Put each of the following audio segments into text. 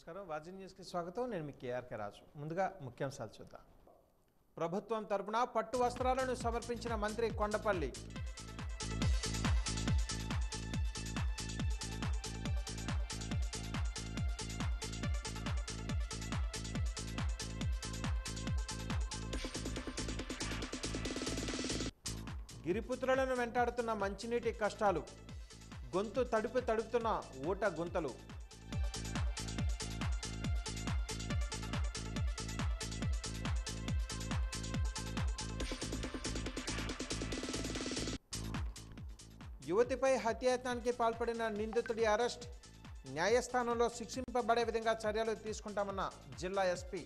నమస్కారం వాజీ న్యూస్కి స్వాగతం. నేను మీ కేఆర్కే రాజు. ముందుగా ముఖ్యాంశాలు చూద్దాం. ప్రభుత్వం తరపున పట్టు వస్త్రాలను సమర్పించిన మంత్రి కొండపల్లి. గిరిపుత్రులను వెంటాడుతున్న మంచినీటి కష్టాలు, గొంతు తడుపుతున్న ఊట గుంతలు. యువతిపై హత్యాయత్నానికి పాల్పడిన నిందితుడి అరెస్ట్, న్యాయస్థానంలో శిక్షింపబడే విధంగా చర్యలు తీసుకుంటామన్న జిల్లా ఎస్పీ.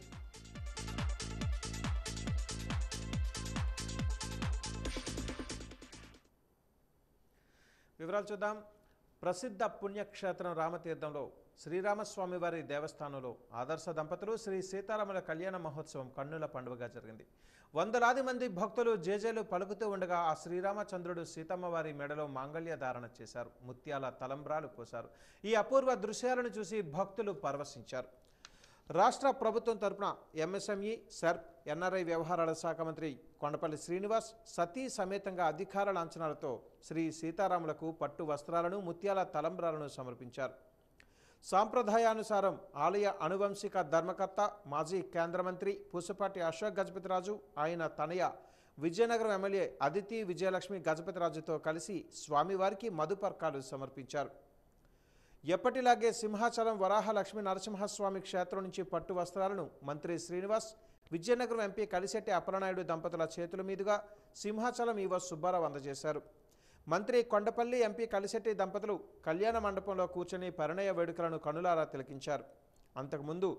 వివరాలు చూద్దాం. ప్రసిద్ధ పుణ్యక్షేత్రం రామతీర్థంలో శ్రీరామస్వామి వారి దేవస్థానంలో ఆదర్శ దంపతులు శ్రీ సీతారాముల కళ్యాణ మహోత్సవం కన్నుల పండుగగా జరిగింది. వందలాది మంది భక్తులు జేజేలు పలుకుతూ ఉండగా ఆ శ్రీరామచంద్రుడు సీతమ్మ వారి మెడలో మాంగళ్య ధారణ చేశారు. ముత్యాల తలంబ్రాలు పోశారు. ఈ అపూర్వ దృశ్యాలను చూసి భక్తులు పరవశించారు. రాష్ట్ర ప్రభుత్వం తరపున ఎంఎస్ఎంఈ, సెర్ప్, ఎన్ఆర్ఐ వ్యవహారాల శాఖ మంత్రి కొండపల్లి శ్రీనివాస్ సతీ సమేతంగా అధికార లాంఛనాలతో శ్రీ సీతారాములకు పట్టు వస్త్రాలను, ముత్యాల తలంబ్రాలను సమర్పించారు. సాంప్రదాయానుసారం ఆలయ అనువంశిక ధర్మకర్త, మాజీ కేంద్ర మంత్రి పూసపాటి అశోక్ గజపతిరాజు, ఆయన తనయ విజయనగరం ఎమ్మెల్యే అదితి విజయలక్ష్మి గజపతిరాజుతో కలిసి స్వామివారికి మధుపర్కాలు సమర్పించారు. ఎప్పటిలాగే సింహాచలం వరాహ లక్ష్మీ నరసింహస్వామి క్షేత్రం నుంచి పట్టు వస్త్రాలను మంత్రి శ్రీనివాస్, విజయనగరం ఎంపీ కలిశెట్టి అప్పలనాయుడు దంపతుల చేతుల మీదుగా సింహాచలం ఈవో సుబ్బారావు అందజేశారు. మంత్రి కొండపల్లి, ఎంపీ కలిశెట్టి దంపతులు కళ్యాణ మండపంలో కూర్చొని పరిణయ వేడుకలను కనులారా తిలకించారు. అంతకుముందు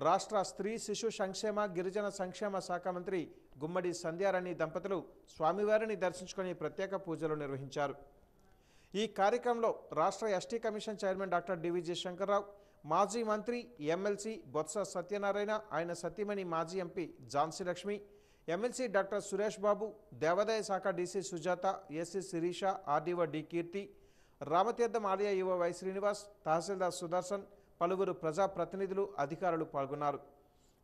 రాష్ట్ర స్త్రీ శిశు సంక్షేమ గిరిజన సంక్షేమ శాఖ మంత్రి గుమ్మడి సంధ్యారాణి దంపతులు స్వామివారిని దర్శించుకొని ప్రత్యేక పూజలు నిర్వహించారు. ఈ కార్యక్రమంలో రాష్ట్ర ST commission chairman doctor DVG Shankarrao, మాజీ మంత్రి ఎమ్మెల్సీ బొత్స సత్యనారాయణ, ఆయన సతీమణి మాజీ MP Jhansi Lakshmi, MLC doctor Suresh Babu, దేవాదాయ శాఖ DC Sujatha, AC Sirisha, RDO D Keerthi, Ramatirtham ఆలయ ఈవో వై శ్రీనివాస్, తహసీల్దార్ సుదర్శన్, పలువురు ప్రజాప్రతినిధులు, అధికారులు పాల్గొన్నారు.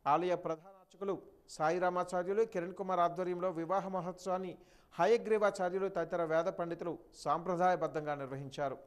ఆలయ ప్రధాన అర్చకులు సాయిరామాచార్యులు కిరణ్ కుమార్ ఆధ్వర్యంలో వివాహ మహోత్సవాన్ని హయగ్రీవాచార్యులు తదితర వేద పండితులు సాంప్రదాయబద్ధంగా నిర్వహించారు.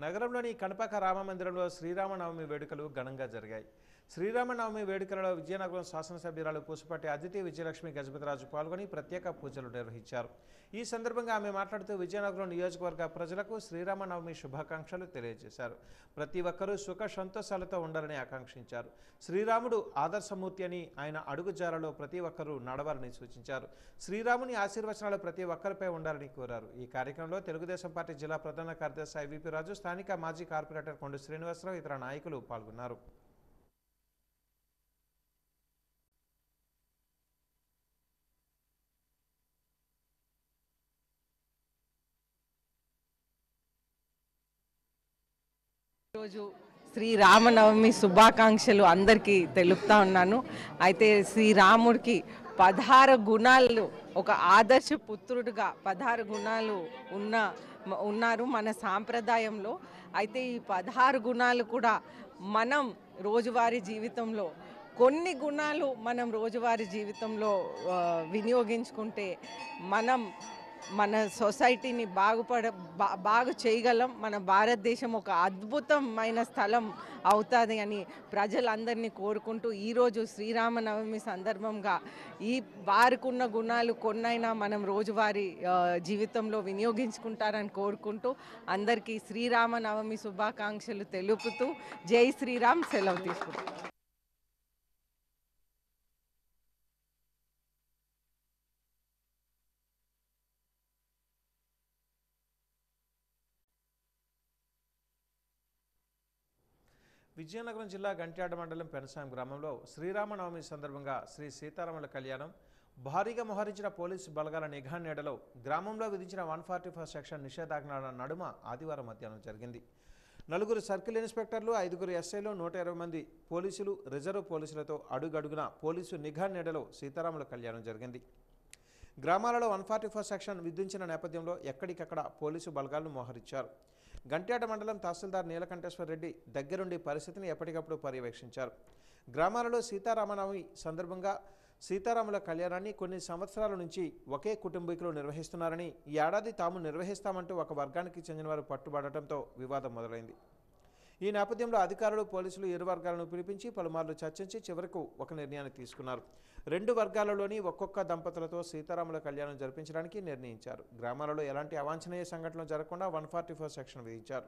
నగరంలోని కనపక రామమందిరంలో శ్రీరామనవమి వేడుకలు ఘనంగా జరిగాయి. శ్రీరామనవమి వేడుకలలో విజయనగరం శాసనసభ్యురాలు పూసపాటి అదితి విజయలక్ష్మి గజపతిరాజు పాల్గొని ప్రత్యేక పూజలు నిర్వహించారు. ఈ సందర్భంగా ఆమె మాట్లాడుతూ విజయనగరం నియోజకవర్గ ప్రజలకు శ్రీరామనవమి శుభాకాంక్షలు తెలియజేశారు. ప్రతి ఒక్కరూ సుఖ సంతోషాలతో ఉండాలని ఆకాంక్షించారు. శ్రీరాముడు ఆదర్శమూర్తి అని, ఆయన అడుగుజాలలో ప్రతి ఒక్కరూ నడవాలని సూచించారు. శ్రీరాముని ఆశీర్వచనాలు ప్రతి ఒక్కరిపై ఉండాలని కోరారు. ఈ కార్యక్రమంలో తెలుగుదేశం పార్టీ జిల్లా ప్రధాన కార్యదర్శి ఐవీపీ రాజు, స్థానిక మాజీ కార్పొరేటర్ కొండ శ్రీనివాసరావు, ఇతర నాయకులు పాల్గొన్నారు. ఈరోజు శ్రీరామనవమి శుభాకాంక్షలు అందరికీ తెలుపుతా ఉన్నాను. అయితే శ్రీరాముడికి 16 గుణాలు, ఒక ఆదర్శ పుత్రుడిగా 16 గుణాలు ఉన్నారు మన సాంప్రదాయంలో. అయితే ఈ 16 గుణాలు కూడా మనం రోజువారీ జీవితంలో కొన్ని గుణాలు మనం రోజువారీ జీవితంలో వినియోగించుకుంటే మనం మన సొసైటీని బాగు చేయగలం. మన భారతదేశం ఒక అద్భుతమైన స్థలం అవుతుంది అని ప్రజలందరినీ కోరుకుంటూ ఈరోజు శ్రీరామనవమి సందర్భంగా వారికి ఉన్న గుణాలు కొన్నైనా మనం రోజువారీ జీవితంలో వినియోగించుకుంటారని కోరుకుంటూ అందరికీ శ్రీరామనవమి శుభాకాంక్షలు తెలుపుతూ జై శ్రీరామ్ సెలవు తీసుకుంటాం. విజయనగరం జిల్లా గంట్యాడ మండలం పెనసాం గ్రామంలో శ్రీరామనవమి సందర్భంగా శ్రీ సీతారాముల కళ్యాణం భారీగా మోహరించిన పోలీసు బలగాల నిఘా నీడలో గ్రామంలో విధించిన 144 సెక్షన్ నిషేధాజ్ఞల నడుమ ఆదివారం మధ్యాహ్నం జరిగింది. 4 సర్కిల్ ఇన్స్పెక్టర్లు, 5 ఎస్ఐలు, 120 మంది పోలీసులు, రిజర్వ్ పోలీసులతో అడుగడుగున పోలీసు నిఘా నీడలో సీతారాముల కళ్యాణం జరిగింది. గ్రామాలలో 144 సెక్షన్ విధించిన నేపథ్యంలో ఎక్కడికక్కడ పోలీసు బలగాలను మోహరించారు. గంట్యాడ మండలం తహసీల్దార్ నీలకంఠేశ్వర రెడ్డి దగ్గరుండి పరిస్థితిని ఎప్పటికప్పుడు పర్యవేక్షించారు. గ్రామాలలో సీతారామనవమి సందర్భంగా సీతారాముల కళ్యాణాన్ని కొన్ని సంవత్సరాల నుంచి ఒకే కుటుంబీకులు నిర్వహిస్తున్నారని, ఈ ఏడాది తాము నిర్వహిస్తామంటూ ఒక వర్గానికి చెందిన వారు పట్టుబడటంతో వివాదం మొదలైంది. ఈ నేపథ్యంలో అధికారులు, పోలీసులు ఇరు వర్గాలను పిలిపించి పలుమార్లు చర్చించి చివరకు ఒక నిర్ణయాన్ని తీసుకున్నారు. 2 వర్గాలలోని ఒక్కొక్క దంపతులతో సీతారాముల కళ్యాణం జరిపించడానికి నిర్ణయించారు. గ్రామాలలో ఎలాంటి అవాంఛనీయ సంఘటనలు జరగకుండా 144 సెక్షన్ విధించారు.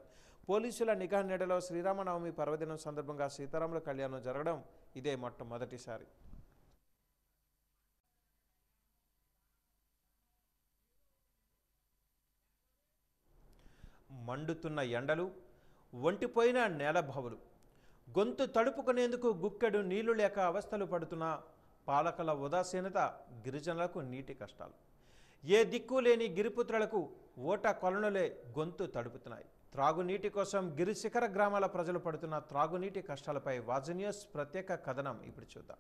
పోలీసుల నిఘా నీడలో శ్రీరామనవమి పర్వదినం సందర్భంగా సీతారాముల కళ్యాణం జరగడం ఇదే మొట్టమొదటిసారి. మండుతున్న ఎండలు, ఒంటిపోయిన నేలభావులు, గొంతు తడుపుకునేందుకు గుక్కెడు నీళ్లు లేక అవస్థలు పడుతున్న పాలకుల ఉదాసీనత, గిరిజనులకు నీటి కష్టాలు. ఏ దిక్కు లేని గిరిపుత్రులకు ఓట కొలనులే గొంతు తడుపుతున్నాయి. త్రాగునీటి కోసం గిరిశిఖర గ్రామాల ప్రజలు పడుతున్న త్రాగునీటి కష్టాలపై వాజీ న్యూస్ ప్రత్యేక కథనం ఇప్పుడు చూద్దాం.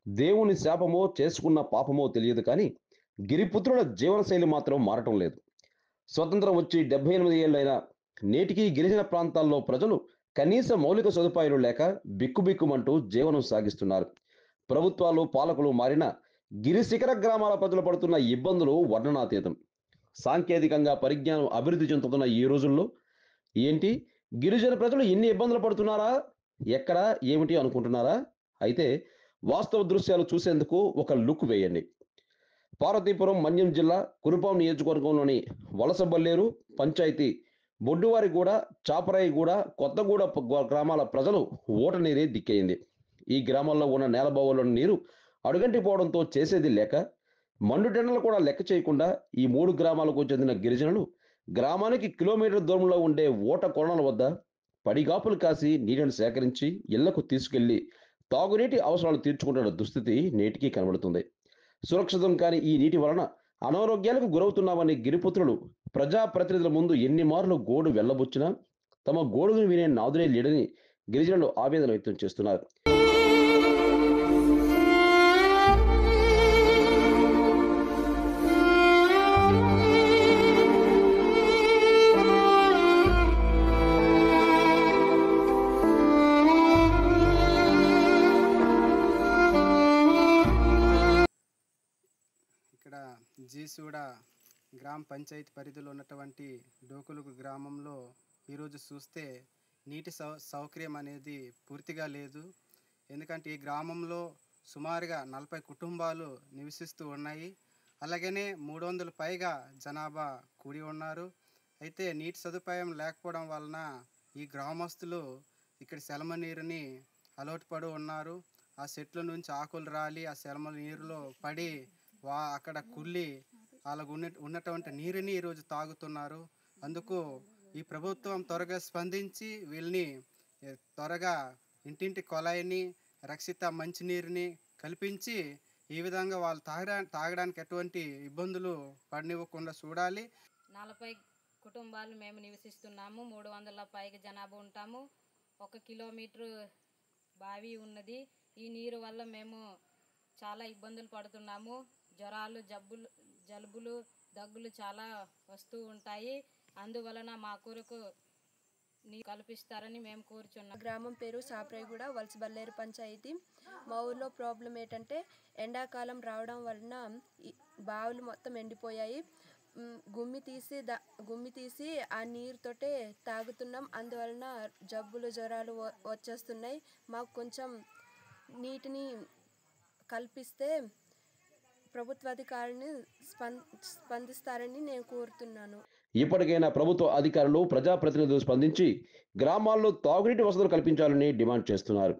దేవుని శాపమో చేసుకున్న పాపమో తెలియదు కానీ గిరిపుత్రుల జీవనశైలి మాత్రం మారటం లేదు. స్వతంత్రం వచ్చి 78 ఏళ్ళైనా నేటికి గిరిజన ప్రాంతాల్లో ప్రజలు కనీస మౌలిక సదుపాయాలు లేక బిక్కుబిక్కుమంటూ జీవనం సాగిస్తున్నారు. ప్రభుత్వాలు, పాలకులు మారినా గిరిశిఖర గ్రామాల ప్రజలు పడుతున్న ఇబ్బందులు వర్ణనాతీతం. సాంకేతికంగా పరిజ్ఞానం అభివృద్ధి చెందుతున్న ఈ రోజుల్లో ఏంటి గిరిజన ప్రజలు ఎన్ని ఇబ్బందులు పడుతున్నారా, ఎక్కడ ఏమిటి అనుకుంటున్నారా? అయితే వాస్తవ దృశ్యాలు చూసేందుకు ఒక లుక్ వేయండి. పార్వతీపురం, మన్యం జిల్లా కురుపాం నియోజకవర్గంలోని వలసబల్లేరు పంచాయతీ బొడ్డువారిగూడ, చాపరాయిగూడ, కొత్తగూడ గ్రామాల ప్రజలు ఓట నీరే దిక్కయింది. ఈ గ్రామాల్లో ఉన్న నేలబావుల్లోని నీరు అడుగంటిపోవడంతో చేసేది లేక మండుటెండలు కూడా లెక్క చేయకుండా ఈ 3 గ్రామాలకు చెందిన గిరిజనులు గ్రామానికి కిలోమీటర్ దూరంలో ఉండే ఓట కొలనుల వద్ద పడిగాపులు కాసి నీటిని సేకరించి ఇళ్లకు తీసుకెళ్లి తాగునీటి అవసరాలు తీర్చుకుంటున్న దుస్థితి నేటికి కనబడుతుంది. సురక్షితం కాని ఈ నీటి వలన అనారోగ్యాలకు గురవుతున్నామని గిరిపుత్రులు ప్రజాప్రతినిధుల ముందు ఎన్ని మార్లు గోడు వెళ్లబుచ్చినా తమ గోడును వినే నాదులే లేడని గిరిజనులు ఆవేదన వ్యక్తం చేస్తున్నారు. జీసూడ గ్రామ పంచాయతీ పరిధిలో ఉన్నటువంటి డోకులుగు గ్రామంలో ఈరోజు చూస్తే నీటి సౌకర్యం అనేది పూర్తిగా లేదు. ఎందుకంటే ఈ గ్రామంలో సుమారుగా 40 కుటుంబాలు నివసిస్తూ ఉన్నాయి. అలాగనే 300 పైగా జనాభా కూడి ఉన్నారు. అయితే నీటి సదుపాయం లేకపోవడం వలన ఈ గ్రామస్తులు ఇక్కడ సెలమ నీరుని అలవాటు పడి ఉన్నారు. ఆ చెట్ల నుంచి ఆకులు రాలి ఆ సెలమ నీరులో పడి అక్కడ కుళ్ళి వాళ్ళకు ఉన్నటువంటి నీరుని ఈరోజు తాగుతున్నారు. అందుకు ఈ ప్రభుత్వం త్వరగా స్పందించి వీళ్ళని త్వరగా ఇంటింటి కొలాయిని, రక్షిత మంచినీరుని కల్పించి ఈ విధంగా వాళ్ళు తాగడానికి ఎటువంటి ఇబ్బందులు పడనివ్వకుండా చూడాలి. 40 కుటుంబాలు మేము నివసిస్తున్నాము. 300 పైగా జనాభా ఉంటాము. 1 కిలోమీటర్ బావి ఉన్నది. ఈ నీరు వల్ల మేము చాలా ఇబ్బందులు పడుతున్నాము. జ్వరాలు, జలుబులు, దగ్గులు చాలా వస్తూ ఉంటాయి. అందువలన మా కొరకు నీ కల్పిస్తారని మేము కోరుచున్నాం. గ్రామం పేరు సాప్రాయిగూడ, వలసబల్లేరు పంచాయతీ. మా ఊర్లో ప్రాబ్లం ఏంటంటే ఎండాకాలం రావడం వలన బావులు మొత్తం ఎండిపోయాయి. గుమ్మి తీసి ఆ నీరుతోటే తాగుతున్నాం. అందువలన జబ్బులు, జ్వరాలు వచ్చేస్తున్నాయి. మాకు కొంచెం నీటిని కల్పిస్తే ప్రభుత్వాధికారిని స్పందిస్తారని నేను కోరుతున్నాను. ఇప్పటికైనా ప్రభుత్వ అధికారులు, ప్రజాప్రతినిధులు స్పందించి గ్రామాల్లో తాగునీటి వసతులు కల్పించాలని డిమాండ్ చేస్తున్నారు.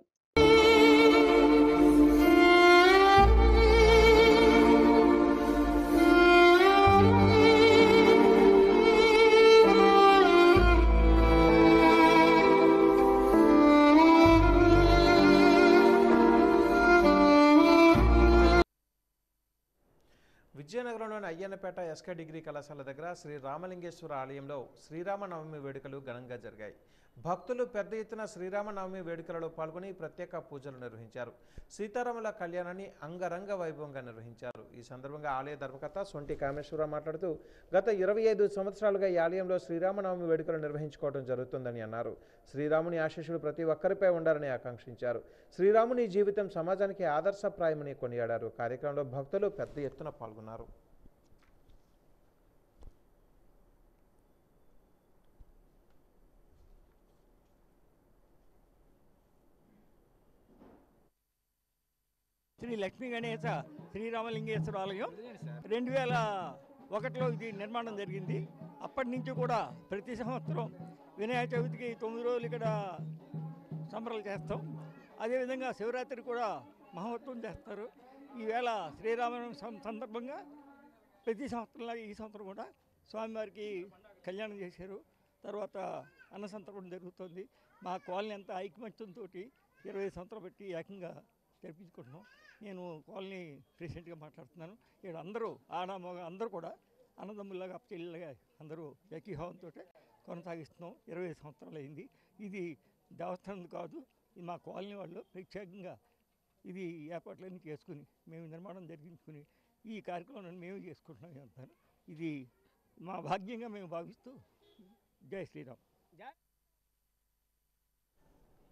విజయనగరంలోని అయ్యన్నపేట ఎస్కే డిగ్రీ కళాశాల దగ్గర శ్రీ రామలింగేశ్వర ఆలయంలో శ్రీరామనవమి వేడుకలు ఘనంగా జరిగాయి. భక్తులు పెద్ద ఎత్తున శ్రీరామనవమి వేడుకలలో పాల్గొని ప్రత్యేక పూజలు నిర్వహించారు. సీతారాముల కళ్యాణాన్ని అంగరంగ వైభవంగా నిర్వహించారు. ఈ సందర్భంగా ఆలయ ధర్మకర్త సొంటి కామేశ్వరరావు మాట్లాడుతూ గత 25 సంవత్సరాలుగా ఈ ఆలయంలో శ్రీరామనవమి వేడుకలు నిర్వహించుకోవడం జరుగుతుందని అన్నారు. శ్రీరాముని ఆశీస్సులు ప్రతి ఒక్కరిపై ఉండాలని ఆకాంక్షించారు. శ్రీరాముని జీవితం సమాజానికి ఆదర్శప్రాయమని కొనియాడారు. కార్యక్రమంలో భక్తులు పెద్ద ఎత్తున పాల్గొన్నారు. శ్రీ లక్ష్మీ గణేశ శ్రీరామలింగేశ్వర ఆలయం 2001లో ఇది నిర్మాణం జరిగింది. అప్పటి నుంచి కూడా ప్రతి సంవత్సరం వినాయక చవితికి 9 రోజులు ఇక్కడ సంబరాలు చేస్తాం. అదేవిధంగా శివరాత్రి కూడా మహోత్సవం చేస్తారు. ఈవేళ శ్రీరామనవమి సందర్భంగా ప్రతి సంవత్సరంలాగా ఈ సంవత్సరం కూడా స్వామివారికి కళ్యాణం చేశారు. తర్వాత అన్నసంతర్పణ జరుగుతుంది. మా కాలనీ అంతా ఐకమత్యంతో 25 సంవత్సరాలు పెట్టి ఏకంగా జరిపించుకుంటున్నాం. నేను కాలనీ ప్రెసిడెంట్గా మాట్లాడుతున్నాను. ఇక్కడ అందరూ ఆడమగ అందరూ కూడా అన్నదమ్ములాగా చెల్లెలుగా అందరూ ఏకీభావంతో కొనసాగిస్తున్నాం. 25 సంవత్సరాలు అయింది. ఇది దేవస్థానం కాదు, ఇది మా కాలనీ వాళ్ళు ప్రత్యేకంగా ఇది ఏర్పాట్లన్నీ చేసుకుని మేము నిర్మాణం జరిగించుకుని ఈ కార్యక్రమాన్ని మేము చేసుకుంటున్నాం అంటాను. ఇది మా భాగ్యంగా మేము భావిస్తూ జై శ్రీరామ్.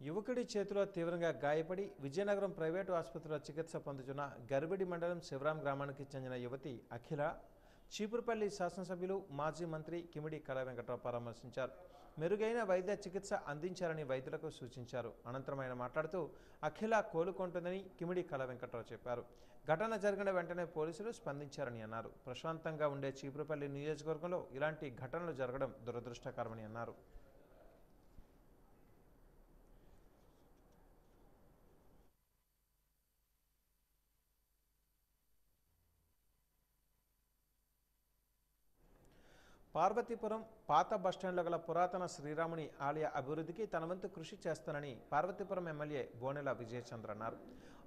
యువకుడి చేతిలో తీవ్రంగా గాయపడి విజయనగరం ప్రైవేటు ఆసుపత్రిలో చికిత్స పొందుతున్న గర్బిడి మండలం శివరాం గ్రామానికి చెందిన యువతి అఖిల చీపురుపల్లి శాసనసభ్యులు మాజీ మంత్రి కిమిడి కళా వెంకట్రావు పరామర్శించారు. మెరుగైన వైద్య చికిత్స అందించాలని వైద్యులకు సూచించారు. అనంతరం ఆయన మాట్లాడుతూ అఖిల కోలుకుంటుందని కిమిడి కళా వెంకట్రావు చెప్పారు. ఘటన జరిగిన వెంటనే పోలీసులు స్పందించారని అన్నారు. ప్రశాంతంగా ఉండే చీపురుపల్లి నియోజకవర్గంలో ఇలాంటి ఘటనలు జరగడం దురదృష్టకరమని అన్నారు. పార్వతీపురం పాత బస్టాండ్లో గల పురాతన శ్రీరాముని ఆలయ అభివృద్ధికి తన వంతు కృషి చేస్తానని పార్వతీపురం ఎమ్మెల్యే బోనెల విజయచంద్ర అన్నారు.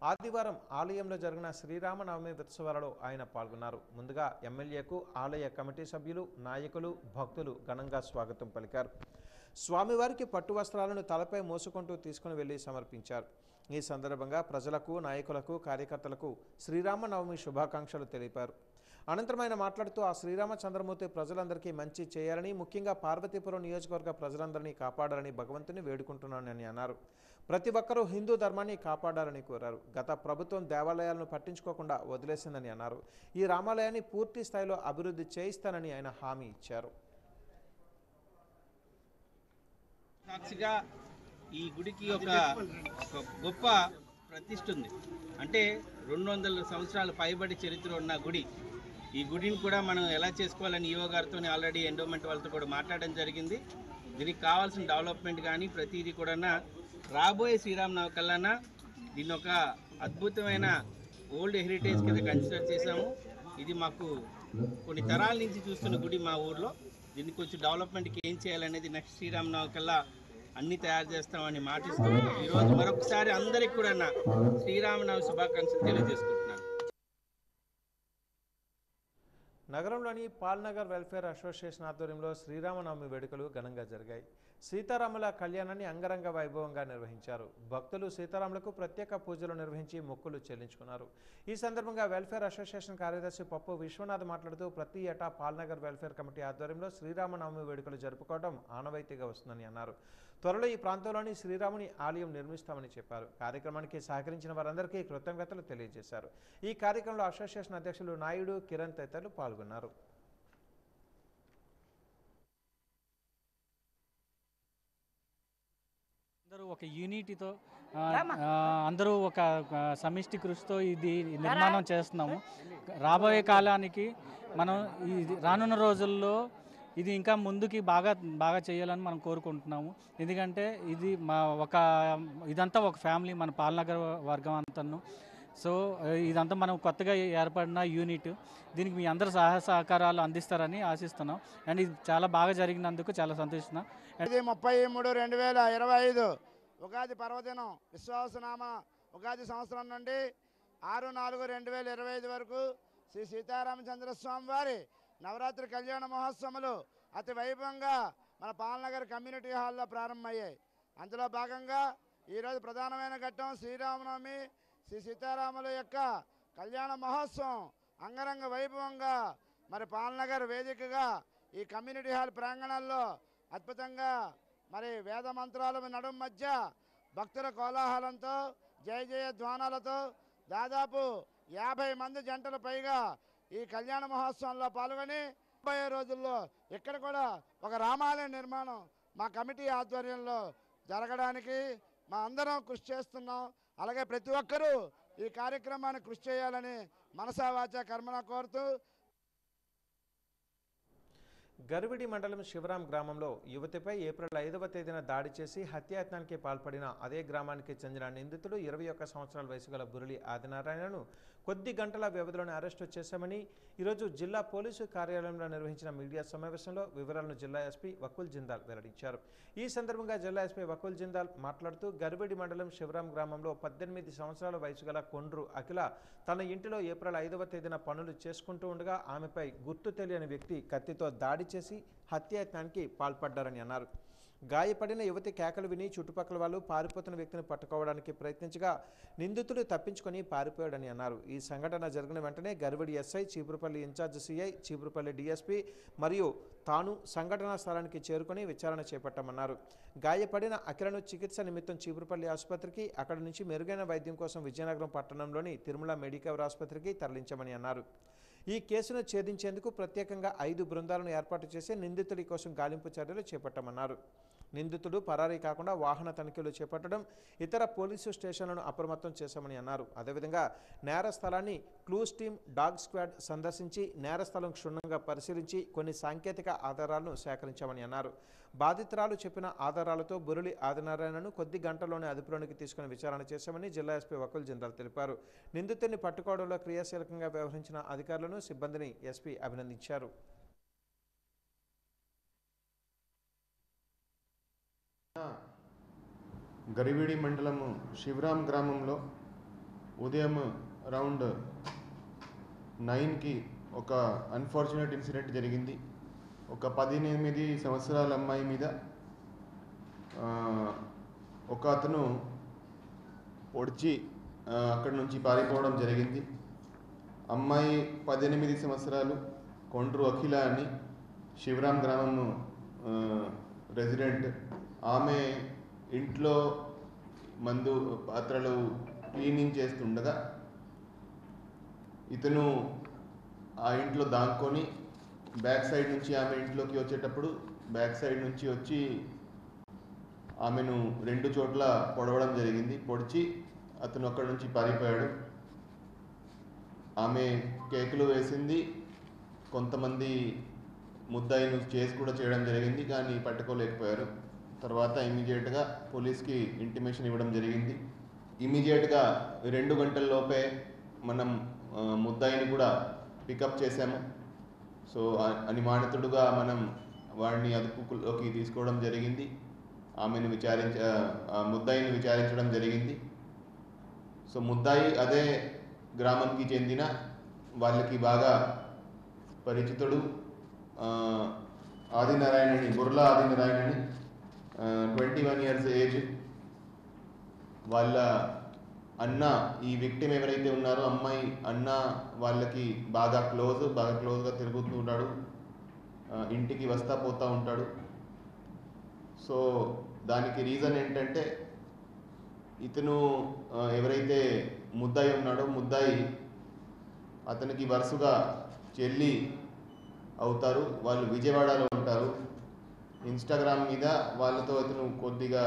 ఆదివారం ఆలయంలో జరిగిన శ్రీరామనవమి ఉత్సవాలలో ఆయన పాల్గొన్నారు. ముందుగా ఎమ్మెల్యేకు ఆలయ కమిటీ సభ్యులు, నాయకులు, భక్తులు ఘనంగా స్వాగతం పలికారు. స్వామివారికి పట్టు వస్త్రాలను తలపై మోసుకుంటూ తీసుకుని వెళ్లి సమర్పించారు. ఈ సందర్భంగా ప్రజలకు, నాయకులకు, కార్యకర్తలకు శ్రీరామనవమి శుభాకాంక్షలు తెలిపారు. అనంతరం ఆయన మాట్లాడుతూ ఆ శ్రీరామచంద్రమూర్తి ప్రజలందరికీ మంచి చేయాలని, ముఖ్యంగా పార్వతీపురం నియోజకవర్గ ప్రజలందరినీ కాపాడాలని భగవంతుని వేడుకుంటున్నానని అన్నారు. ప్రతి ఒక్కరూ హిందూ ధర్మాన్ని కాపాడాలని కోరారు. గత ప్రభుత్వం దేవాలయాలను పట్టించుకోకుండా వదిలేసిందని అన్నారు. ఈ రామాలయాన్ని పూర్తి స్థాయిలో అభివృద్ధి చేయిస్తానని ఆయన హామీ ఇచ్చారు. సాక్షిగా ఈ గుడికి ఒక గొప్ప ప్రతిష్ఠ ఉంది. అంటే 200 సంవత్సరాల పైబడి చరిత్ర ఉన్న గుడి. ఈ గుడిని కూడా మనం ఎలా చేసుకోవాలని ఈవో గారితో ఆల్రెడీ ఎండోమెంట్ వాళ్ళతో కూడా మాట్లాడడం జరిగింది. దీనికి కావాల్సిన డెవలప్మెంట్ కానీ ప్రతిదీ కూడా రాబోయే శ్రీరామనవమి కల్లా దీన్ని ఒక అద్భుతమైన ఓల్డ్ హెరిటేజ్ కింద కన్సిడర్ చేశాము. ఇది మాకు కొన్ని తరాల నుంచి చూస్తున్న గుడి మా ఊర్లో. దీన్ని కొంచెం డెవలప్మెంట్కి ఏం చేయాలనేది నెక్స్ట్ శ్రీరామనవమి కల్లా అన్నీ తయారు చేస్తామని మాటిస్తూ ఈరోజు మరొకసారి అందరికి కూడా శ్రీరామనవమి శుభాకాంక్షలు తెలియజేసుకుంటున్నాను. నగరంలోని పాల్నగర్ వెల్ఫేర్ అసోసియేషన్ ఆధ్వర్యంలో శ్రీరామనవమి వేడుకలు ఘనంగా జరిగాయి. సీతారాముల కళ్యాణాన్ని అంగరంగ వైభవంగా నిర్వహించారు. భక్తులు సీతారాములకు ప్రత్యేక పూజలు నిర్వహించి మొక్కులు చెల్లించుకున్నారు. ఈ సందర్భంగా వెల్ఫేర్ అసోసియేషన్ కార్యదర్శి పప్పు విశ్వనాథ్ మాట్లాడుతూ ప్రతి ఏటా పాల్నగర్ వెల్ఫేర్ కమిటీ ఆధ్వర్యంలో శ్రీరామనవమి వేడుకలు జరుపుకోవడం ఆనవాయితీగా వస్తుందని అన్నారు. త్వరలో ఈ ప్రాంతంలోని శ్రీరాముని ఆలయం నిర్మిస్తామని చెప్పారు. కార్యక్రమానికి సహకరించిన వారందరికీ కృతజ్ఞతలు తెలియజేశారు. ఈ కార్యక్రమంలో అసోసియేషన్ అధ్యక్షులు నాయుడు, కిరణ్ తదితరులు పాల్గొన్నారు. అందరూ ఒక యూనిటీతో అందరూ ఒక సమిష్టి కృషితో ఇది నిర్మాణం చేస్తున్నాము. రాబోయే కాలానికి మనం రానున్న రోజుల్లో ఇది ఇంకా ముందుకి బాగా చేయాలని మనం కోరుకుంటున్నాము. ఎందుకంటే ఇది ఇదంతా ఒక ఫ్యామిలీ, మన పాల్నగర్ వర్గం అంతను. సో ఇదంతా మనం కొత్తగా ఏర్పడిన యూనిట్. దీనికి మీ అందరు సహకారాలు అందిస్తారని ఆశిస్తున్నాం. అండ్ ఇది చాలా బాగా జరిగినందుకు చాలా సంతోషిస్తున్నాం. ఇది 30/3/2025 ఉగాది పర్వదినం విశ్వాసనామ ఉగాది సంవత్సరం నుండి 6/4/2025 వరకు శ్రీ సీతారామచంద్ర స్వామి వారి నవరాత్రి కళ్యాణ మహోత్సవాలు అతి వైభవంగా మన పాల్నగర్ కమ్యూనిటీ హాల్లో ప్రారంభమయ్యాయి. అందులో భాగంగా ఈరోజు ప్రధానమైన ఘట్టం శ్రీరామనవమి. శ్రీ సీతారాముల యొక్క కళ్యాణ మహోత్సవం అంగరంగ వైభవంగా మరి పాల్నగర్ వేదికగా ఈ కమ్యూనిటీ హాల్ ప్రాంగణంలో అద్భుతంగా మరి వేద మంత్రాల నడుమ మధ్య భక్తుల కోలాహలంతో జయ జయ ధ్వానాలతో దాదాపు 50 మంది జంటలు పైగా ఈ కళ్యాణ మహోత్సవంలో పాల్గొని 30 రోజుల్లో ఇక్కడ కూడా ఒక రామాలయ నిర్మాణం మా కమిటీ ఆధ్వర్యంలో జరగడానికి మా అందరం కృషి చేస్తున్నాం. అలాగే ప్రతి ఒక్కరూ ఈ కార్యక్రమాన్ని కృషి చేయాలని మనసా వాచా కర్మన కోరుతూ గర్విడి మండలం శివరాం గ్రామంలో యువతిపై ఏప్రిల్ 5వ తేదీన దాడి చేసి హత్యాయత్నానికి పాల్పడిన అదే గ్రామానికి చెందిన నిందితుడు 21 సంవత్సరాల వయసు గల బురళి ఆదినారాయణను కొద్ది గంటల వ్యవధిలోనే అరెస్టు చేశామని ఈరోజు జిల్లా పోలీసు కార్యాలయంలో నిర్వహించిన మీడియా సమావేశంలో వివరాలను జిల్లా ఎస్పీ వకుల్ జిందాల్ వెల్లడించారు. ఈ సందర్భంగా జిల్లా ఎస్పీ వకుల్ జిందాల్ మాట్లాడుతూ గర్విడి మండలం శివరాం గ్రామంలో 18 సంవత్సరాల వయసు గల కొండ్రు అఖిల తన ఇంటిలో ఏప్రిల్ 5వ తేదీన పనులు చేసుకుంటూ ఉండగా ఆమెపై గుర్తు తెలియని వ్యక్తి కత్తితో దాడి చేసి హత్యాయత్నానికి పాల్పడ్డారని అన్నారు. గాయపడిన యువతి కేకలు విని చుట్టుపక్కల వాళ్ళు పారిపోతున్న వ్యక్తిని పట్టుకోవడానికి ప్రయత్నించగా నిందితుడు తప్పించుకొని పారిపోయాడని అన్నారు. ఈ సంఘటన జరిగిన వెంటనే Garividi SI, Cheepurupalli incharge CI, Cheepurupalli DSP మరియు తాను సంఘటనా స్థలానికి చేరుకొని విచారణ చేపట్టామన్నారు. గాయపడిన అఖిలను చికిత్స నిమిత్తం చీపురుపల్లి ఆసుపత్రికి, అక్కడి నుంచి మెరుగైన వైద్యం కోసం విజయనగరం పట్టణంలోని తిరుమల మెడికవర్ ఆసుపత్రికి తరలించామని అన్నారు. ఈ కేసును ఛేదించేందుకు ప్రత్యేకంగా 5 బృందాలను ఏర్పాటు చేసి నిందితుడి కోసం గాలింపు చర్యలు చేపట్టామన్నారు. నిందితుడు పరారీ కాకుండా వాహన తనిఖీలు చేపట్టడం, ఇతర పోలీసు స్టేషన్లను అప్రమత్తం చేశామని అన్నారు. అదేవిధంగా నేర స్థలాన్ని క్లూస్ టీమ్, డాగ్ స్క్వాడ్ సందర్శించి నేర స్థలం క్షుణ్ణంగా పరిశీలించి కొన్ని సాంకేతిక ఆధారాలను సేకరించామని అన్నారు. బాధితురాలు చెప్పిన ఆధారాలతో బురళి ఆదినారాయణను కొద్ది గంటల్లోనే అదుపులోనికి తీసుకుని విచారణ చేశామని జిల్లా ఎస్పీ వకుల్ జిందాల్ తెలిపారు. నిందితుడిని పట్టుకోవడంలో క్రియాశీలకంగా వ్యవహరించిన అధికారులను, సిబ్బందిని ఎస్పీ అభినందించారు. గరివిడి మండలము శివరాం గ్రామంలో ఉదయం అరౌండ్ 9కి ఒక అన్ఫార్చునేట్ ఇన్సిడెంట్ జరిగింది. ఒక 18 సంవత్సరాల అమ్మాయి మీద ఒక అతను పొడిచి అక్కడి నుంచి పారిపోవడం జరిగింది. అమ్మాయి 18 సంవత్సరాలు, కొండ్రు అఖిల అని, శివరాం గ్రామము రెసిడెంట్. ఆమె ఇంట్లో మందు పాత్రలు క్లీనింగ్ చేస్తుండగా ఇతను ఆ ఇంట్లో దాక్కొని బ్యాక్ సైడ్ నుంచి ఆమె ఇంట్లోకి వచ్చేటప్పుడు బ్యాక్ సైడ్ నుంచి వచ్చి ఆమెను 2 చోట్ల పొడవడం జరిగింది. పొడిచి అతను అక్కడి నుంచి పారిపోయాడు. ఆమె కేకులు వేసింది. కొంతమంది ముద్దాయిను చేసి కూడా చేయడం జరిగింది, కానీ పట్టుకోలేకపోయారు. తర్వాత ఇమీడియట్గా పోలీస్కి ఇంటిమేషన్ ఇవ్వడం జరిగింది. ఇమీడియట్గా 2 గంటల లోపే మనం ముద్దాయిని కూడా పికప్ చేశాము. సో అనుమానితుడుగా మనం వాడిని అదుపులోకి తీసుకోవడం జరిగింది. ఆమెను ముద్దాయిని విచారించడం జరిగింది. సో ముద్దాయి అదే గ్రామానికి చెందిన వాళ్ళకి బాగా పరిచితుడు ఆదినారాయణని, బుర్లా ఆదినారాయణని, 21 ఇయర్స్ ఏజ్. వాళ్ళ అన్న, ఈ విక్టిమ్ ఎవరైతే ఉన్నారో అమ్మాయి అన్న వాళ్ళకి బాగా క్లోజ్గా తిరుగుతూ ఉంటాడు, ఇంటికి వస్తా పోతూ ఉంటాడు. సో దానికి రీజన్ ఏంటంటే ఇతను ఎవరైతే ముద్దాయి ఉన్నాడో ముద్దాయి అతనికి వరుసగా చెల్లి అవుతారు. వాళ్ళు విజయవాడలో ఉంటారు. ఇన్స్టాగ్రామ్ మీద వాళ్ళతో అతను కొద్దిగా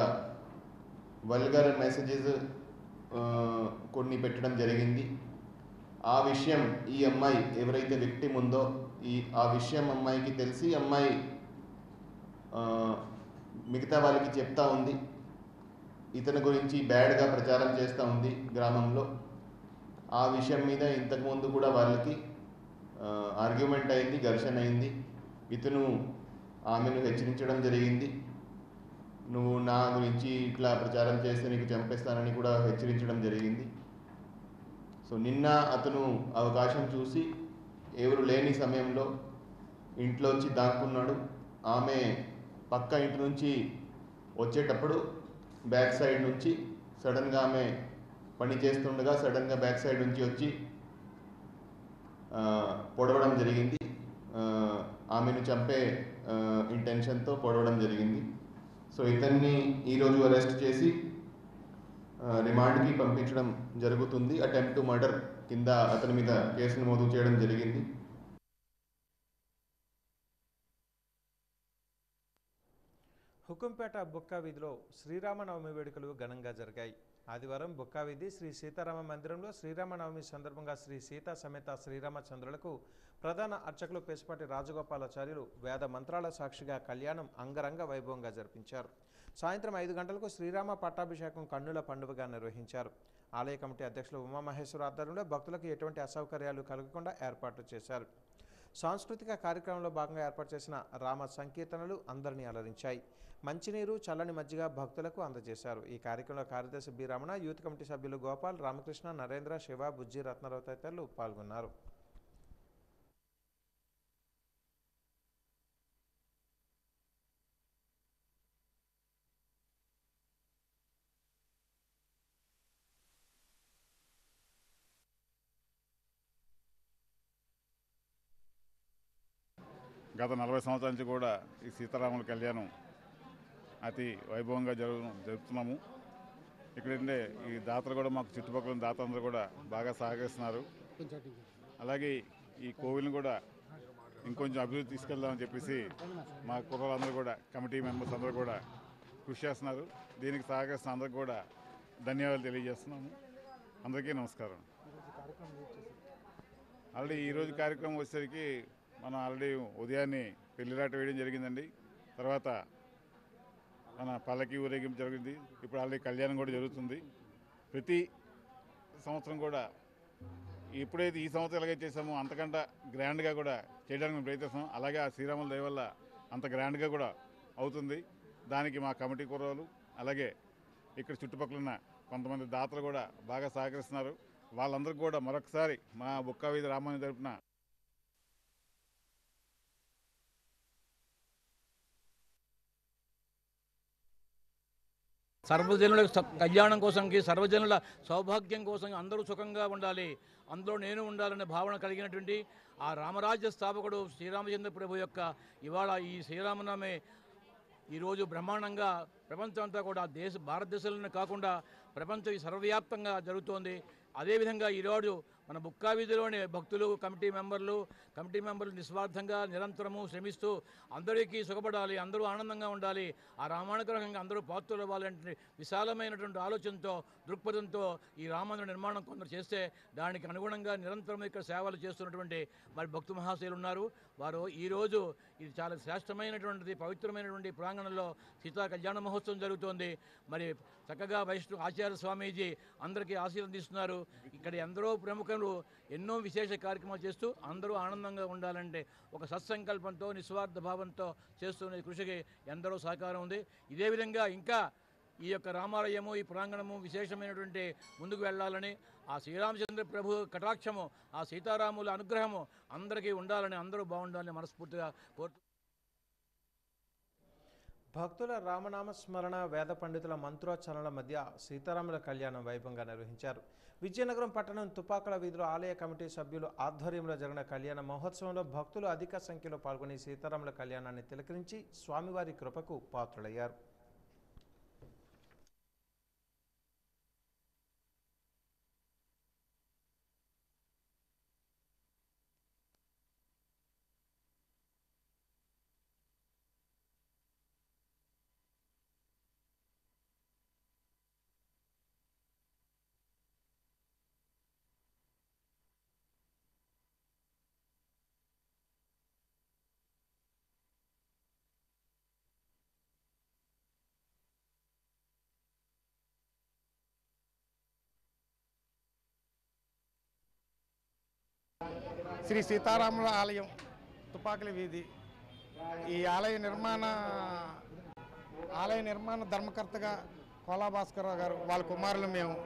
వల్గర్ మెసేజెస్ కొన్ని పెట్టడం జరిగింది. ఆ విషయం ఈ అమ్మాయి ఎవరైతే విక్టిమ్ ఉందో ఆ విషయం అమ్మాయికి తెలిసి అమ్మాయి మిగతా వాళ్ళకి చెప్తా ఉంది. ఇతని గురించి బ్యాడ్గా ప్రచారం చేస్తూ ఉంది గ్రామంలో. ఆ విషయం మీద ఇంతకుముందు కూడా వాళ్ళకి ఆర్గ్యుమెంట్ అయింది, ఘర్షణ అయింది. ఇతను ఆమెను హెచ్చరించడం జరిగింది. నువ్వు నా గురించి ఇట్లా ప్రచారం చేస్తే నీకు చంపేస్తానని కూడా హెచ్చరించడం జరిగింది. సో నిన్న అతను అవకాశం చూసి ఎవరు లేని సమయంలో ఇంట్లో వచ్చి దాక్కున్నాడు. ఆమె పక్క ఇంటి నుంచి వచ్చేటప్పుడు బ్యాక్ సైడ్ నుంచి సడన్గా ఆమె పని చేస్తుండగా సడన్గా బ్యాక్ సైడ్ నుంచి వచ్చి పొడవడం జరిగింది. ఆమెను చంపే ఇంటెన్షన్తో పొడవడం జరిగింది. సో ఇతన్ని ఈరోజు అరెస్ట్ చేసి రిమాండ్కి పంపించడం జరుగుతుంది. అటెంప్ట్ టు మర్డర్ కింద అతని మీద కేసు నమోదు చేయడం జరిగింది. హుకుంపేట బుక్కా వీధిలో శ్రీరామనవమి వేడుకలు ఘనంగా జరిగాయి. ఆదివారం బుక్కా వీధి శ్రీ సీతారామ మందిరంలో శ్రీరామనవమి సందర్భంగా శ్రీ సీతా సమేత శ్రీరామచంద్రులకు ప్రధాన అర్చకులు పేసుపాటి రాజగోపాలాచార్యులు వేద మంత్రాల సాక్షిగా కళ్యాణం అంగరంగ వైభవంగా జరిపించారు. సాయంత్రం 5 గంటలకు శ్రీరామ పట్టాభిషేకం కన్నుల పండుగగా నిర్వహించారు. ఆలయ కమిటీ అధ్యక్షులు ఉమామహేశ్వర ఆధ్వర్యంలో భక్తులకు ఎటువంటి అసౌకర్యాలు కలగకుండా ఏర్పాట్లు చేశారు. సాంస్కృతిక కార్యక్రమంలో భాగంగా ఏర్పాటు చేసిన రామ సంకీర్తనలు అందరినీ అలరించాయి. మంచినీరు, చల్లని మజ్జిగ భక్తులకు అందజేశారు. ఈ కార్యక్రమంలో కార్యదర్శి బి రమణ, యూత్ కమిటీ సభ్యులు గోపాల్, రామకృష్ణ, నరేంద్ర, శివ, బుజ్జి, రత్నరావు తదితరులు పాల్గొన్నారు. గత 40 సంవత్సరాల నుంచి కూడా ఈ సీతారాముల కళ్యాణం అతి వైభవంగా జరుపుతున్నాము. ఇక్కడంటే ఈ దాతలు కూడా మాకు చుట్టుపక్కల దాతలందరూ కూడా బాగా సహకరిస్తున్నారు. అలాగే ఈ కోవిల్ని కూడా ఇంకొంచెం అభివృద్ధి తీసుకెళ్దామని చెప్పేసి మా కుర్రలందరూ కూడా కమిటీ మెంబర్స్ అందరూ కూడా కృషి చేస్తున్నారు. దీనికి సహకరిస్తున్న అందరికీ కూడా ధన్యవాదాలు తెలియజేస్తున్నాము. అందరికీ నమస్కారం. ఆల్రెడీ ఈరోజు కార్యక్రమం వచ్చేసరికి మనం ఆల్రెడీ ఉదయాన్నే పెళ్లిరాట వేయడం జరిగిందండి. తర్వాత మన పల్లకి ఊరేగింపు జరిగింది. ఇప్పుడు ఆల్రెడీ కళ్యాణం కూడా జరుగుతుంది. ప్రతి సంవత్సరం కూడా ఎప్పుడైతే ఈ సంవత్సరం ఎలాగైతే చేసామో అంతకంటే గ్రాండ్గా కూడా చేయడానికి మేము ప్రయత్నిస్తాం. అలాగే ఆ శ్రీరాముల దయ వల్ల అంత గ్రాండ్గా కూడా అవుతుంది. దానికి మా కమిటీ కుర్రాలు అలాగే ఇక్కడ చుట్టుపక్కల ఉన్న కొంతమంది దాతలు కూడా బాగా సహకరిస్తున్నారు. వాళ్ళందరికీ కూడా మరొకసారి మా బుక్కా వీధి రామాయణ తరపున సర్వజనుల కళ్యాణం కోసంకి, సర్వజనుల సౌభాగ్యం కోసం అందరూ సుఖంగా ఉండాలి, అందులో నేను ఉండాలనే భావన కలిగినటువంటి ఆ రామరాజ్య స్థాపకుడు శ్రీరామచంద్ర ప్రభు యొక్క ఇవాళ ఈ శ్రీరామనవమి ఈరోజు బ్రహ్మాండంగా ప్రపంచం అంతా కూడా భారతదేశంలోనే కాకుండా ప్రపంచం సర్వవ్యాప్తంగా జరుగుతోంది. అదేవిధంగా ఈరోజు మన బుక్కా వీధిలోని భక్తులు, కమిటీ మెంబర్లు నిస్వార్థంగా నిరంతరము శ్రమిస్తూ అందరికీ సుఖపడాలి, అందరూ ఆనందంగా ఉండాలి, ఆ రామానుగ్రహంగా అందరూ పాత్రలు అవ్వాలంటే విశాలమైనటువంటి ఆలోచనతో, దృక్పథంతో ఈ రామాంధ్ర నిర్మాణం కొందరు చేస్తే దానికి అనుగుణంగా నిరంతరం ఇక్కడ సేవలు చేస్తున్నటువంటి మరి భక్తు మహాశయులు ఉన్నారు. వారు ఈరోజు ఇది చాలా శ్రేష్టమైనటువంటిది, పవిత్రమైనటువంటి ప్రాంగణంలో సీతా కళ్యాణ మహోత్సవం జరుగుతోంది. మరి చక్కగా వైష్ణవ ఆచార్య స్వామీజీ అందరికీ ఆశీర్వదిస్తున్నారు. ఇక్కడ ఎందరో ప్రముఖులు ఎన్నో విశేష కార్యక్రమాలు చేస్తూ అందరూ ఆనందంగా ఉండాలంటే ఒక సత్సంకల్పంతో, నిస్వార్థ భావంతో చేస్తున్న కృషికి ఎందరో సహకారం ఉంది. ఇదే విధంగా ఇంకా ఈ యొక్క రామాలయము, ఈ ప్రాంగణము విశేషమైనటువంటి ముందుకు వెళ్ళాలని ఆ శ్రీరామచంద్ర ప్రభు కటాక్షము, ఆ సీతారాముల అనుగ్రహము అందరికీ ఉండాలని, అందరూ బాగుండాలని మనస్ఫూర్తిగా కోరుతూ భక్తుల రామనామ స్మరణ, వేద పండితుల మంత్రోచ్చరణల మధ్య సీతారాముల కళ్యాణం వైభవంగా నిర్వహించారు. విజయనగరం పట్టణం తుపాకుల వీధిలో ఆలయ కమిటీ సభ్యులు ఆధ్వర్యంలో జరిగిన కళ్యాణ మహోత్సవంలో భక్తులు అధిక సంఖ్యలో పాల్గొని సీతారాముల కళ్యాణాన్ని తిలకరించి స్వామివారి కృపకు పాత్రులయ్యారు. శ్రీ సీతారాముల ఆలయం తుపాకుల వీధి. ఈ ఆలయ నిర్మాణ ధర్మకర్తగా కోలా భాస్కరరావు గారు, వాళ్ళ కుమారులు మేము.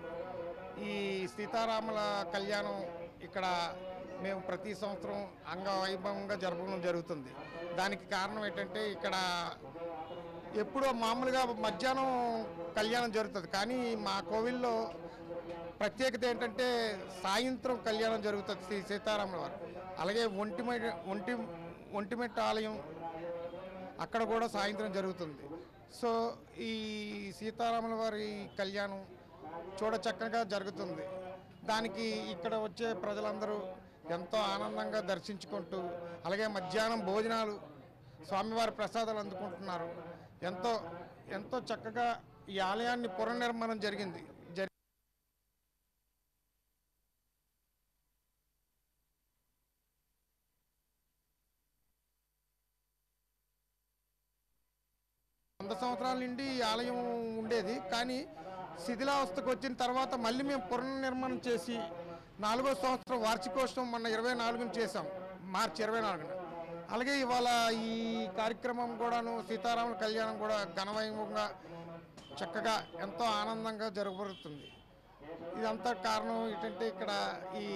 ఈ సీతారాముల కళ్యాణం ఇక్కడ మేము ప్రతి సంవత్సరం అంగవైభవంగా జరపడం జరుగుతుంది. దానికి కారణం ఏంటంటే ఇక్కడ ఎప్పుడో మామూలుగా మధ్యాహ్నం కళ్యాణం జరుగుతుంది, కానీ మా కోవిల్లో ప్రత్యేకత ఏంటంటే సాయంత్రం కళ్యాణం జరుగుతుంది శ్రీ సీతారాముల వారు. అలాగే ఒంటిమెట్ట ఆలయం అక్కడ కూడా సాయంత్రం జరుగుతుంది. సో ఈ సీతారాముల వారి కళ్యాణం చూడచక్కగా జరుగుతుంది. దానికి ఇక్కడ వచ్చే ప్రజలందరూ ఎంతో ఆనందంగా దర్శించుకుంటూ, అలాగే మధ్యాహ్నం భోజనాలు, స్వామివారి ప్రసాదాలు అందుకుంటున్నారు. ఎంతో చక్కగా ఈ ఆలయాన్ని పునర్నిర్మాణం జరిగింది. సంవత్సరాల నుండి ఈ ఆలయం ఉండేది, కానీ శిథిలావస్థకు వచ్చిన తర్వాత మళ్ళీ మేము పునర్నిర్మాణం చేసి 4వ సంవత్సరం వార్షికోత్సవం మొన్న 24న చేసాం, మార్చి 24న. అలాగే ఇవాళ ఈ కార్యక్రమం కూడాను సీతారాముల కళ్యాణం కూడా ఘనవైభవంగా చక్కగా ఎంతో ఆనందంగా జరగబడుతుంది. ఇదంతా కారణం ఏంటంటే ఇక్కడ ఈ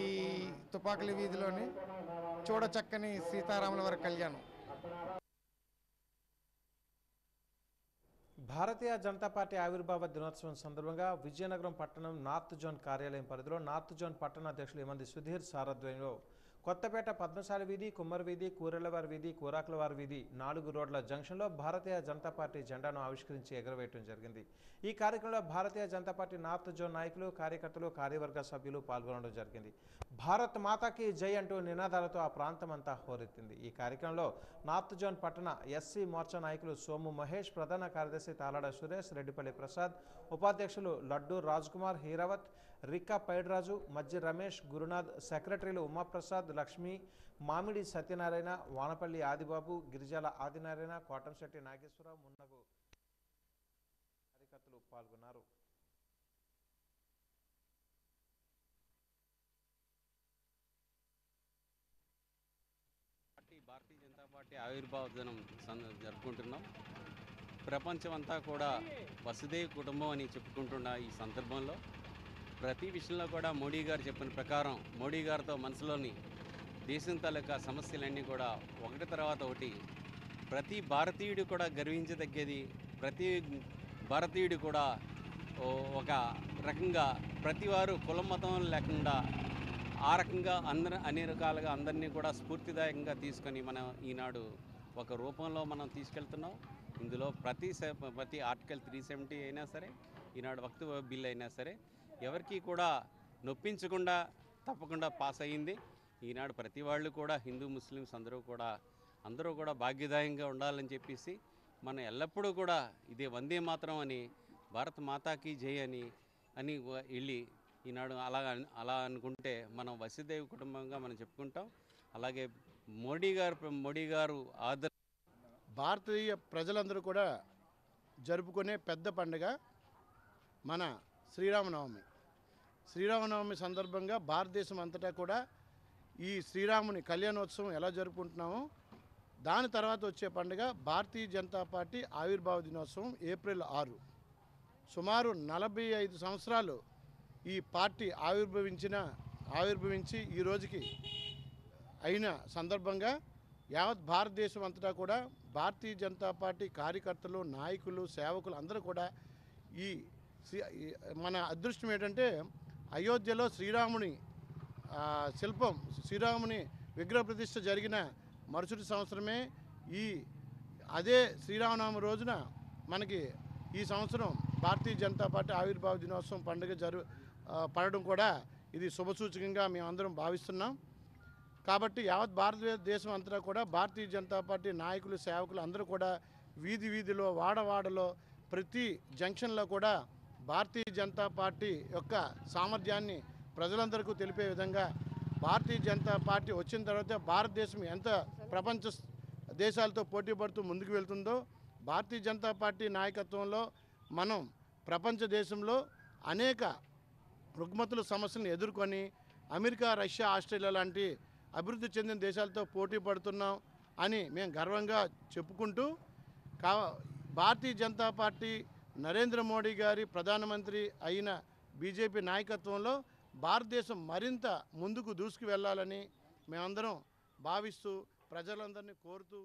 తుపాకుల వీధిలోని చూడచక్కని సీతారాముల వారి కళ్యాణం. భారతీయ జనతా పార్టీ ఆవిర్భావ దినోత్సవం సందర్భంగా విజయనగరం పట్టణం నార్త్ జోన్ కార్యాలయం పరిధిలో నార్త్ జోన్ పట్టణ అధ్యక్షులు ఎమంది సుధీర్ సారథ్యంలో కొత్తపేట పద్మశాలి వీధి, కుమ్మర్ వీధి, కూరెళ్లవారి వీధి, కూరాకులవారి వీధి 4 రోడ్ల జంక్షన్లో భారతీయ జనతా పార్టీ జెండాను ఆవిష్కరించి ఎగురవేయడం జరిగింది. ఈ కార్యక్రమంలో Bharatiya Janata party north zone నాయకులు, కార్యకర్తలు, కార్యవర్గ సభ్యులు పాల్గొనడం జరిగింది. భారత్ మాతాకి జై అంటూ నినాదాలతో ఆ ప్రాంతం అంతా హోరెత్తింది. ఈ కార్యక్రమంలో నార్త్ జోన్ పట్టణ ఎస్సీ మోర్చా నాయకులు సోము మహేష్, ప్రధాన కార్యదర్శి తాలాడ సురేష్, రెడ్డిపల్లి ప్రసాద్, ఉపాధ్యక్షులు లడ్డు రాజ్కుమార్, హీరావత్, రిక్కా పైడ్రాజు, మజ్జి రమేష్, గురునాథ్, సెక్రటరీలు ఉమాప్రసాద్, లక్ష్మి, మామిడి సత్యనారాయణ, వానపల్లి ఆదిబాబు, గిరిజాల ఆదినారాయణ, కోటంశెట్టి నాగేశ్వరరావు, మున్నగు కార్యకర్తలు పాల్గొన్నారు. భారతీయ జనతా పార్టీ ఆవిర్భావ దినం జరుపుకుంటున్నాం. ప్రపంచం అంతా కూడా వసుదైవ కుటుంబం అని చెప్పుకుంటున్న ఈ సందర్భంలో ప్రతి విషయంలో కూడా మోడీ గారు చెప్పిన ప్రకారం మోడీ గారితో మనసులోని దేశం తాలూకా సమస్యలన్నీ కూడా ఒకటి తర్వాత ఒకటి ప్రతి భారతీయుడు కూడా గర్వించదగ్గేది. ప్రతి భారతీయుడు కూడా ఒక రకంగా ప్రతివారు కులం మతం లేకుండా ఆ రకంగా అన్ని రకాలుగా అందరినీ కూడా స్ఫూర్తిదాయకంగా తీసుకొని మనం ఈనాడు ఒక రూపంలో మనం తీసుకెళ్తున్నాం. ఇందులో ప్రతి ఆర్టికల్ 370 అయినా సరే, ఈనాడు వక్తవ్య బిల్ అయినా సరే ఎవరికి కూడా నొప్పించకుండా తప్పకుండా పాస్ అయ్యింది. ఈనాడు ప్రతి వాళ్ళు కూడా హిందూ ముస్లిమ్స్ అందరూ కూడా భాగ్యదాయంగా ఉండాలని చెప్పేసి మనం ఎల్లప్పుడూ కూడా ఇదే వందే మాతరం అని, భారత్ మాతాకి జై అని వెళ్ళి ఈనాడు అలా అనుకుంటే మనం వసుదైవ కుటుంబంగా మనం చెప్పుకుంటాం. అలాగే మోడీ గారు భారతీయ ప్రజలందరూ కూడా జరుపుకునే పెద్ద పండుగ మన శ్రీరామనవమి. శ్రీరామనవమి సందర్భంగా భారతదేశం అంతటా కూడా ఈ శ్రీరాముని కళ్యాణోత్సవం ఎలా జరుపుకుంటున్నామో దాని తర్వాత వచ్చే పండుగ భారతీయ జనతా పార్టీ ఆవిర్భావ దినోత్సవం ఏప్రిల్ 6. సుమారు 45 సంవత్సరాలు ఈ పార్టీ ఆవిర్భవించి ఈ రోజుకి అయిన సందర్భంగా యావత్ భారతదేశం అంతటా కూడా భారతీయ జనతా పార్టీ కార్యకర్తలు, నాయకులు, సేవకులు అందరూ కూడా ఈ మన అదృష్టం ఏంటంటే అయోధ్యలో శ్రీరాముని శిల్పం, శ్రీరాముని విగ్రహ ప్రతిష్ఠ జరిగిన మరుసటి సంవత్సరమే అదే శ్రీరామనవమి రోజున మనకి ఈ సంవత్సరం భారతీయ జనతా పార్టీ ఆవిర్భావ దినోత్సవం పండుగ పడడం కూడా ఇది శుభసూచకంగా మేమందరం భావిస్తున్నాం. కాబట్టి యావత్ భారతదేశం అంతటా కూడా భారతీయ జనతా పార్టీ నాయకులు, సేవకులు అందరూ కూడా వీధిలో, వాడవాడలో, ప్రతి జంక్షన్లో కూడా భారతీయ జనతా పార్టీ యొక్క సామర్థ్యాన్ని ప్రజలందరికీ తెలిపే విధంగా భారతీయ జనతా పార్టీ వచ్చిన తర్వాత భారతదేశం ఎంత ప్రపంచ దేశాలతో పోటీ పడుతూ ముందుకు వెళ్తుందో, భారతీయ జనతా పార్టీ నాయకత్వంలో మనం ప్రపంచ దేశంలో అనేక రుగ్మతుల సమస్యలను ఎదుర్కొని అమెరికా, రష్యా, ఆస్ట్రేలియా లాంటి అభివృద్ధి చెందిన దేశాలతో పోటీ పడుతున్నాం అని మేము గర్వంగా చెప్పుకుంటూ భారతీయ జనతా పార్టీ నరేంద్ర మోడీ గారి ప్రధానమంత్రి అయిన బీజేపీ నాయకత్వంలో భారతదేశం మరింత ముందుకు దూసుకు వెళ్ళాలని మేమందరం భావిస్తూ ప్రజలందరినీ కోరుతూ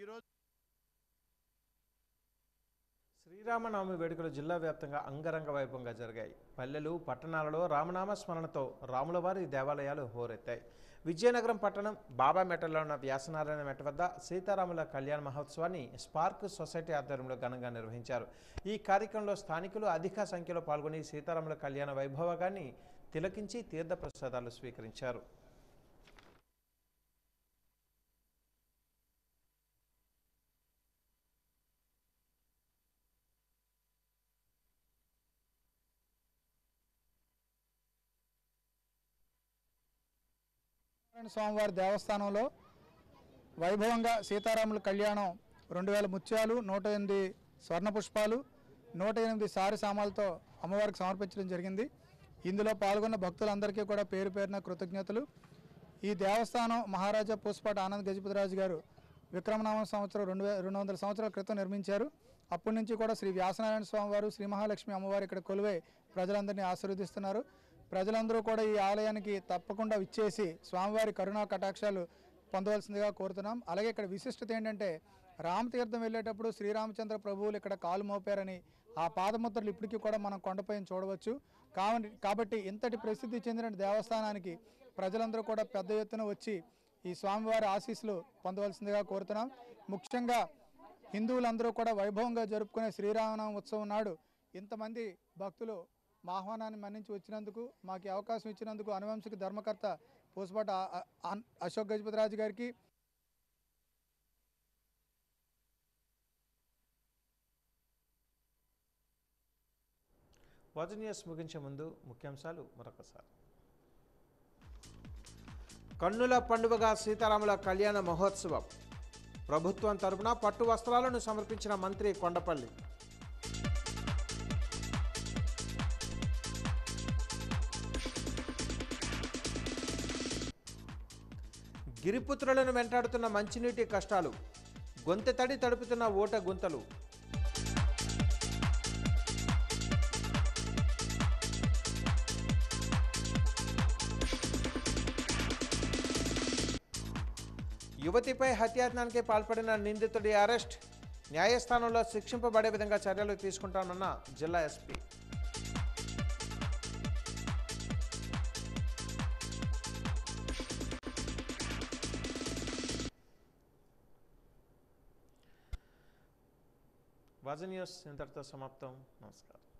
ఈరోజు శ్రీరామనవమి వేడుకలు జిల్లా వ్యాప్తంగా అంగరంగ వైభవంగా జరిగాయి. పల్లెలు, పట్టణాలలో రామనామ స్మరణతో రాములవారి దేవాలయాలు హోరెత్తాయి. విజయనగరం పట్టణం బాబామెట్టలో ఉన్న వ్యాసనారాయణ మెట్ట వద్ద సీతారాముల కళ్యాణ మహోత్సవాన్ని స్పార్క్ సొసైటీ ఆధ్వర్యంలో ఘనంగా నిర్వహించారు. ఈ కార్యక్రమంలో స్థానికులు అధిక సంఖ్యలో పాల్గొని సీతారాముల కళ్యాణ వైభవాన్ని తిలకించి తీర్థ ప్రసాదాలు స్వీకరించారు. స్వామివారి దేవస్థానంలో వైభవంగా సీతారాముల కళ్యాణం 2000 ముత్యాలు, 108 స్వర్ణ పుష్పాలు, 108 సారి సామాలతో అమ్మవారికి సమర్పించడం జరిగింది. ఇందులో పాల్గొన్న భక్తులందరికీ కూడా పేరు పేరున కృతజ్ఞతలు. ఈ దేవస్థానం మహారాజా పూసపాటి ఆనంద్ గజపతిరాజు గారు విక్రమనామ సంవత్సరం 200 సంవత్సరాల క్రితం నిర్మించారు. అప్పటి నుంచి కూడా శ్రీ వ్యాసనారాయణ స్వామివారు, శ్రీ మహాలక్ష్మి అమ్మవారు ఇక్కడ కొలువై ప్రజలందరినీ ఆశీర్వదిస్తున్నారు. ప్రజలందరూ కూడా ఈ ఆలయానికి తప్పకుండా విచ్చేసి స్వామివారి కరుణా కటాక్షాలు పొందవలసిందిగా కోరుతున్నాం. అలాగే ఇక్కడ విశిష్టత ఏంటంటే రామతీర్థం వెళ్ళేటప్పుడు శ్రీరామచంద్ర ప్రభువులు ఇక్కడ కాలు మోపారని ఆ పాదముద్రలు ఇప్పటికీ కూడా మనం కొండపైన చూడవచ్చు. కాబట్టి ఇంతటి ప్రసిద్ధి చెందిన దేవస్థానానికి ప్రజలందరూ కూడా పెద్ద ఎత్తున వచ్చి ఈ స్వామివారి ఆశీస్సులు పొందవలసిందిగా కోరుతున్నాం. ముఖ్యంగా హిందువులందరూ కూడా వైభవంగా జరుపుకునే శ్రీరామనవమి ఉత్సవం నాడు ఇంతమంది భక్తులు మా ఆహ్వానాన్ని మన్నించి వచ్చినందుకు, మాకు అవకాశం ఇచ్చినందుకు అనువంశిక ధర్మకర్త పూసపాటి అశోక్ గజపతిరాజు గారికి, వాచ్ న్యూస్ ముగించే ముందు ముఖ్యాంశాలు మరొకసారి. కన్నుల పండుగగా సీతారాముల కళ్యాణ మహోత్సవం. ప్రభుత్వం తరపున పట్టు వస్త్రాలను సమర్పించిన మంత్రి కొండపల్లి. గిరిపుత్రులను వెంటాడుతున్న మంచినీటి కష్టాలు. గొంతె తడి తడుపుతున్న ఓట గుంతలు. యువతిపై హత్యాయత్నానికి పాల్పడిన నిందితుడి అరెస్ట్. న్యాయస్థానంలో శిక్షింపబడే విధంగా చర్యలు తీసుకుంటామన్న జిల్లా ఎస్పీ. వాచ్ న్యూస్ ఇంతటితో సమాప్తం. నమస్కారం.